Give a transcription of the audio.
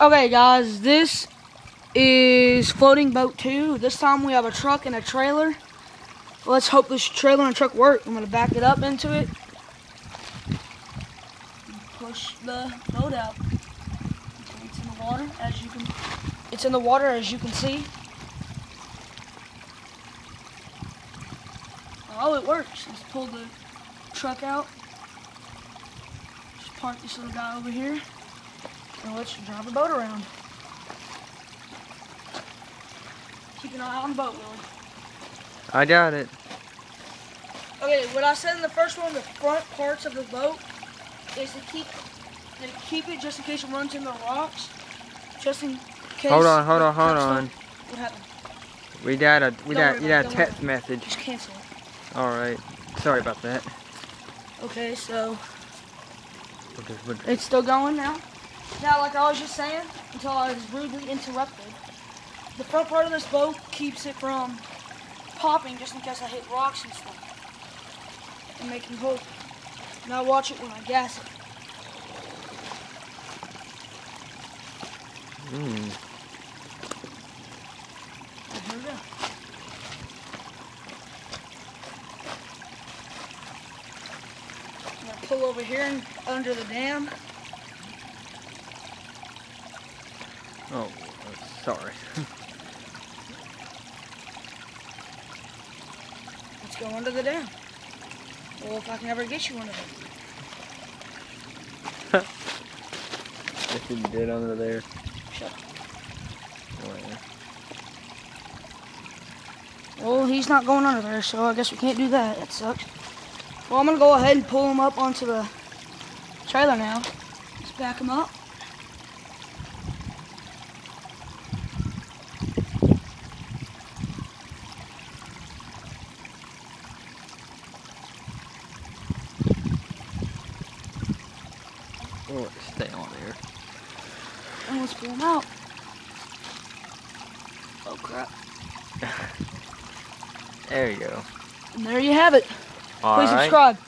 Okay guys, this is floating boat 2. This time we have a truck and a trailer. Let's hope this trailer and truck work. I'm gonna back it up into it. Push the boat out. It's in the water as you can see. Oh, it works. Let's pull the truck out. Just park this little guy over here. And let's drive the boat around. Keep an eye on the boat, Willie. I got it. Okay, what I said in the first one, the front parts of the boat, is to keep it just in case it runs into rocks. Just in case. Hold on. What happened? We got a text message. Just cancel it. Alright. Sorry about that. Okay, so it's still going now. Now, like I was just saying, until I was rudely interrupted, the front part of this boat keeps it from popping just in case I hit rocks and stuff. And making hope. Now watch it when I gas it. Here we go. I'm gonna pull over here and under the dam. Oh, sorry. Let's go under the dam. Well, if I can ever get you one of them. If you did under there. Shut up. Oh, yeah. Well, he's not going under there, so I guess we can't do that. That sucks. Well, I'm going to go ahead and pull him up onto the trailer now. Let's back him up. Oh, stay on there. And let's pull him out. Oh, crap. There you go. And there you have it. All Please right. subscribe.